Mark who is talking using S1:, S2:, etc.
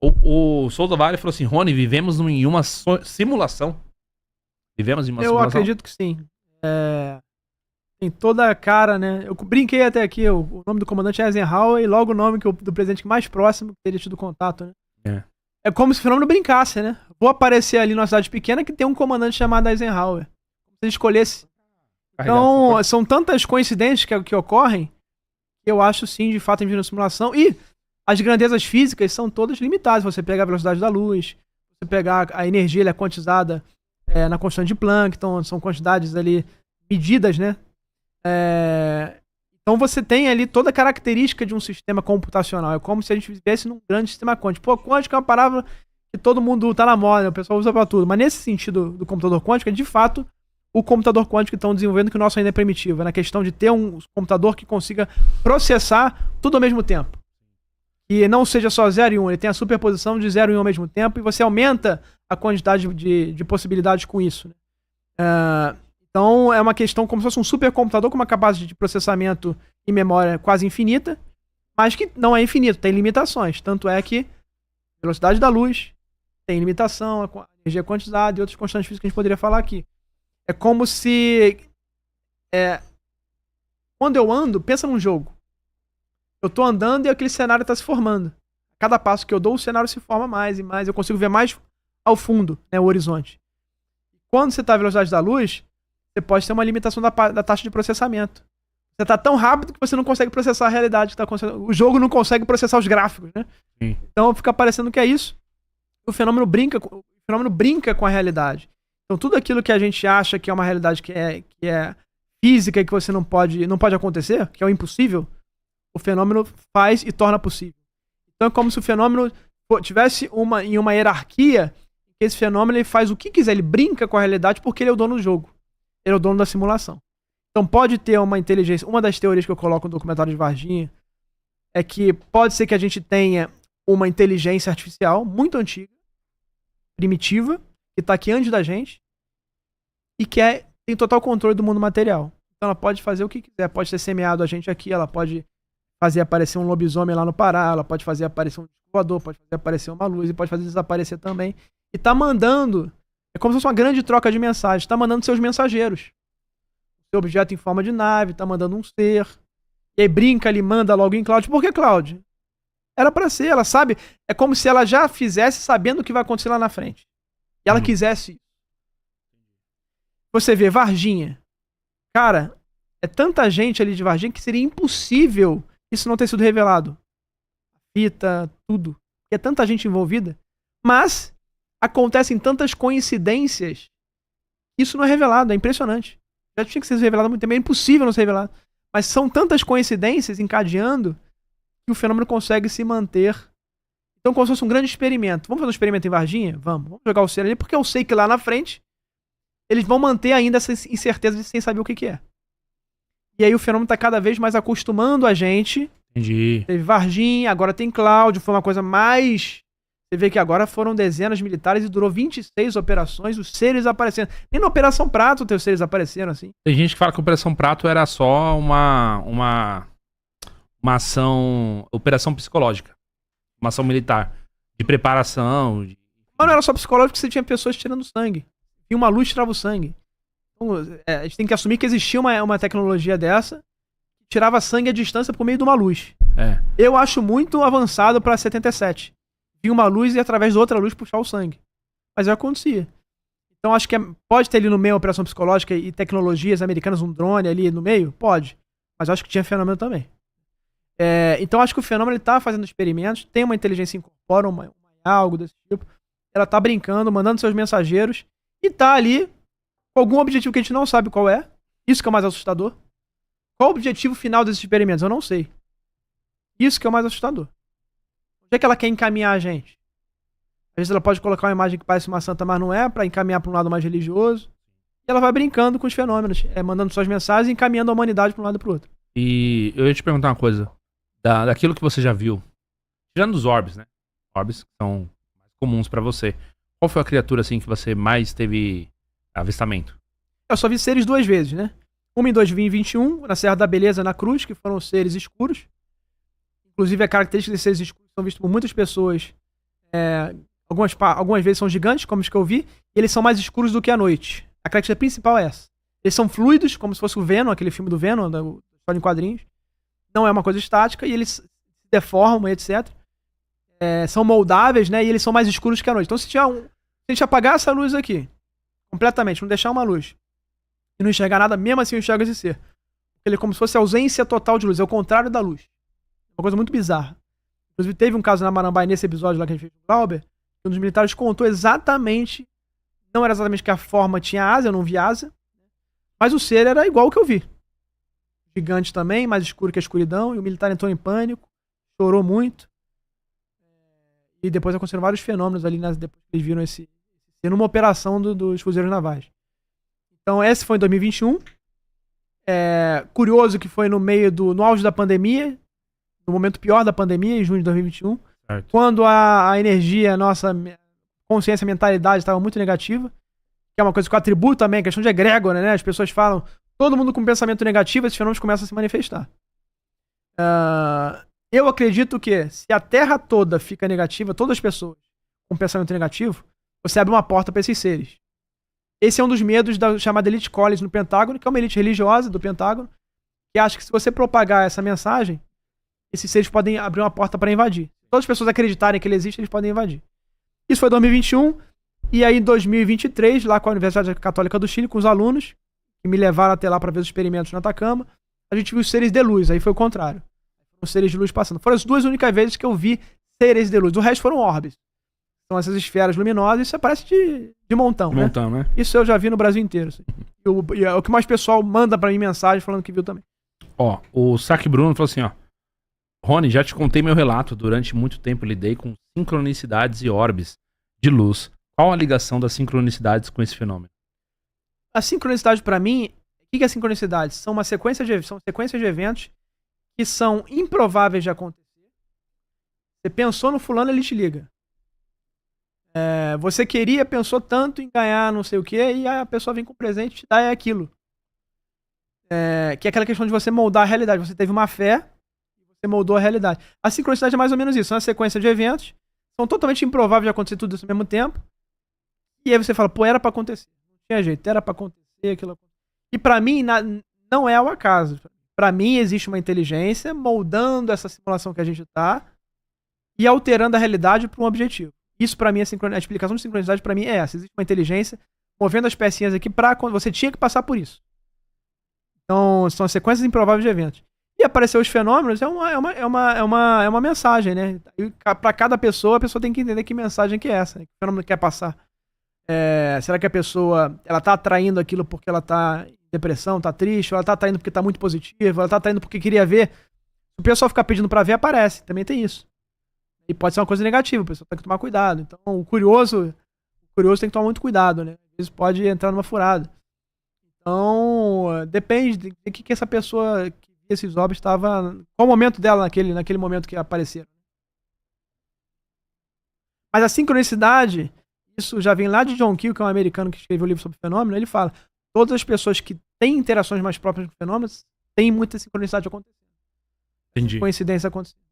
S1: O Souza Vale falou assim, Rony, vivemos em uma simulação. Vivemos em uma
S2: Eu
S1: simulação?
S2: acredito que sim. Tem toda a cara, né? Eu brinquei até aqui, o nome do comandante é Eisenhower e logo o nome do presidente mais próximo que teria tido contato, né? É como se o fenômeno brincasse, né? Vou aparecer ali numa cidade pequena que tem um comandante chamado Eisenhower. Se ele escolhesse. Então, são tantas coincidências que ocorrem que eu acho sim, de fato, em uma simulação. E as grandezas físicas são todas limitadas. Você pegar a velocidade da luz, você pegar a energia, ela é quantizada na constante de Planck, então são quantidades ali medidas, né? Então você tem ali toda a característica de um sistema computacional. É como se a gente vivesse num grande sistema quântico. Pô, quântico é uma palavra que todo mundo tá na moda, né? O pessoal usa pra tudo. Mas nesse sentido do computador quântico, é de fato o computador quântico que estão desenvolvendo, que o nosso ainda é primitivo. É na questão de ter um computador que consiga processar tudo ao mesmo tempo. E não seja só 0 e 1, ele tem a superposição de 0 e 1 ao mesmo tempo, e você aumenta a quantidade de possibilidades com isso. Né? Então é uma questão como se fosse um supercomputador com uma capacidade de processamento e memória quase infinita, mas que não é infinito, tem limitações. Tanto é que a velocidade da luz tem limitação, a energia quantizada e outras constantes físicas que a gente poderia falar aqui. É como se... quando eu ando, pensa num jogo. Eu tô andando e aquele cenário tá se formando. Cada passo que eu dou, o cenário se forma mais e mais. Eu consigo ver mais ao fundo, né, o horizonte. Quando você tá à velocidade da luz, você pode ter uma limitação da taxa de processamento. Você tá tão rápido que você não consegue processar a realidade que tá acontecendo. O jogo não consegue processar os gráficos, né?
S1: Sim.
S2: Então fica parecendo que é isso. O fenômeno brinca com a realidade. Então tudo aquilo que a gente acha que é uma realidade que é física e que você não pode acontecer, que é o impossível, o fenômeno faz e torna possível. Então é como se o fenômeno tivesse em uma hierarquia, que esse fenômeno ele faz o que quiser, ele brinca com a realidade porque ele é o dono do jogo. Ele é o dono da simulação. Então pode ter uma inteligência. Uma das teorias que eu coloco no documentário de Varginha é que pode ser que a gente tenha uma inteligência artificial muito antiga, primitiva, que está aqui antes da gente e que tem total controle do mundo material. Então ela pode fazer o que quiser. Pode ter semeado a gente aqui, ela pode fazer aparecer um lobisomem lá no Pará, ela pode fazer aparecer um voador, pode fazer aparecer uma luz e pode fazer desaparecer também. E tá mandando, é como se fosse uma grande troca de mensagens, tá mandando seus mensageiros. Seu objeto em forma de nave, tá mandando um ser. E aí brinca ali, manda logo em cloud. Por que cloud? Era pra ser, ela sabe, é como se ela já fizesse sabendo o que vai acontecer lá na frente. E ela quisesse. Você vê Varginha. Cara, é tanta gente ali de Varginha que seria impossível isso não ter sido revelado. Fita, tudo. É tanta gente envolvida. Mas acontecem tantas coincidências. Isso não é revelado, é impressionante. Já tinha que ser revelado há muito tempo, é impossível não ser revelado. Mas são tantas coincidências encadeando que o fenômeno consegue se manter. Então, como se fosse um grande experimento. Vamos fazer um experimento em Varginha? Vamos jogar o ser ali, porque eu sei que lá na frente eles vão manter ainda essa incerteza sem saber o que é. E aí o fenômeno está cada vez mais acostumando a gente.
S1: Entendi.
S2: Teve Varginha, agora tem Cláudio, foi uma coisa mais... Você vê que agora foram dezenas militares e durou 26 operações, os seres aparecendo. Nem na Operação Prato os seres apareceram assim.
S1: Tem gente que fala que a Operação Prato era só uma ação, operação psicológica. Uma ação militar. De preparação.
S2: Mas não era só psicológico, porque você tinha pessoas tirando sangue. E uma luz tirava o sangue. Então, a gente tem que assumir que existia uma tecnologia dessa que tirava sangue à distância por meio de uma luz. Eu acho muito avançado pra 77. Vinha uma luz e através de outra luz puxar o sangue. Mas acontecia. Então acho que pode ter ali no meio uma operação psicológica e tecnologias americanas, um drone ali no meio? Pode. Mas acho que tinha fenômeno também. Então acho que o fenômeno ele tá fazendo experimentos, tem uma inteligência incorpora, algo desse tipo. Ela tá brincando, mandando seus mensageiros e tá ali com algum objetivo que a gente não sabe qual é. Isso que é o mais assustador. Qual o objetivo final desses experimentos? Eu não sei. Isso que é o mais assustador. Onde é que ela quer encaminhar a gente? Às vezes ela pode colocar uma imagem que parece uma santa, mas não é, pra encaminhar pra um lado mais religioso. E ela vai brincando com os fenômenos, mandando suas mensagens e encaminhando a humanidade pra um lado e pro outro.
S1: E eu ia te perguntar uma coisa. Daquilo que você já viu, tirando os orbes, né? Orbes que são mais comuns pra você. Qual foi a criatura, assim, que você mais teve avistamento?
S2: Eu só vi seres 2 vezes, né? Uma em 2021, na Serra da Beleza, na Cruz, que foram seres escuros. Inclusive, a característica desses seres escuros são vistos por muitas pessoas Algumas vezes são gigantes, como os que eu vi, e eles são mais escuros do que a noite. A característica principal é essa. Eles são fluidos, como se fosse o Venom, aquele filme do Venom, da história em quadrinhos. Não é uma coisa estática, e eles se deformam, etc. São moldáveis, né? E eles são mais escuros que a noite. Então, se a gente apagar essa luz aqui, completamente, não deixar uma luz, e não enxergar nada, mesmo assim eu enxergo esse ser. Ele é como se fosse ausência total de luz, é o contrário da luz. Uma coisa muito bizarra. Inclusive, teve um caso na Marambaia, nesse episódio lá que a gente fez com o Glauber, que um dos militares contou exatamente, não era exatamente que a forma tinha asa, eu não vi asa, mas o ser era igual ao que eu vi. Gigante também, mais escuro que a escuridão, e o militar entrou em pânico, chorou muito. E depois aconteceram vários fenômenos ali, depois que eles viram esse numa operação dos fuzeiros navais. Então, esse foi em 2021. Curioso que foi no auge da pandemia, no momento pior da pandemia, em junho de 2021, certo. Quando a energia, nossa consciência, mentalidade estava muito negativa, que é uma coisa que eu atribuo também, a questão de egrégora, né? As pessoas falam, todo mundo com pensamento negativo, esses fenômenos começam a se manifestar. Eu acredito que se a Terra toda fica negativa, todas as pessoas com pensamento negativo, você abre uma porta para esses seres. Esse é um dos medos da chamada Elite College no Pentágono, que é uma elite religiosa do Pentágono, que acha que se você propagar essa mensagem, esses seres podem abrir uma porta para invadir. Se todas as pessoas acreditarem que ele existe, eles podem invadir. Isso foi em 2021, e aí em 2023, lá com a Universidade Católica do Chile, com os alunos, que me levaram até lá para ver os experimentos no Atacama, a gente viu os seres de luz, aí foi o contrário. Os seres de luz passando. Foram as duas únicas vezes que eu vi seres de luz. O resto foram orbes. São essas esferas luminosas, isso aparece de montão, né?
S1: Montão, né?
S2: Isso eu já vi no Brasil inteiro. Assim. E é o que mais pessoal manda pra mim mensagem falando que viu também.
S1: Ó, o Saque Bruno falou assim, ó. Rony, já te contei meu relato. Durante muito tempo lidei com sincronicidades e orbes de luz. Qual a ligação das sincronicidades com esse fenômeno?
S2: A sincronicidade pra mim, o que é sincronicidade? São sequências de eventos que são improváveis de acontecer. Você pensou no fulano, ele te liga. Você pensou tanto em ganhar não sei o que, e a pessoa vem com presente e te dá aquilo. Que é aquela questão de você moldar a realidade. Você teve uma fé, você moldou a realidade. A sincronicidade é mais ou menos isso. É uma sequência de eventos, são totalmente improváveis de acontecer tudo isso ao mesmo tempo. E aí você fala, pô, era pra acontecer. Não tinha jeito, era pra acontecer aquilo. E pra mim, não é ao acaso. Pra mim, existe uma inteligência moldando essa simulação que a gente tá e alterando a realidade para um objetivo. Isso pra mim, a explicação de sincronicidade pra mim é essa. Existe uma inteligência movendo as pecinhas aqui pra quando você tinha que passar por isso. Então, são sequências improváveis de eventos. E aparecer os fenômenos é uma mensagem, né? E pra cada pessoa, a pessoa tem que entender que mensagem que é essa, né? Que fenômeno quer passar. Será que a pessoa ela tá atraindo aquilo porque ela tá em depressão, tá triste, ou ela tá atraindo porque tá muito positiva, ou ela tá atraindo porque queria ver? Se o pessoal ficar pedindo pra ver, aparece. Também tem isso. E pode ser uma coisa negativa, o pessoal tem que tomar cuidado. Então, o curioso tem que tomar muito cuidado, né? Às vezes pode entrar numa furada. Então, depende de que essa pessoa que via esses orbes estava... Qual o momento dela naquele momento que apareceram. Mas a sincronicidade, isso já vem lá de John Keel, que é um americano que escreveu um livro sobre o fenômeno. Ele fala, todas as pessoas que têm interações mais próprias com fenômenos têm muita sincronicidade acontecendo.
S1: Entendi.
S2: Coincidência acontecendo.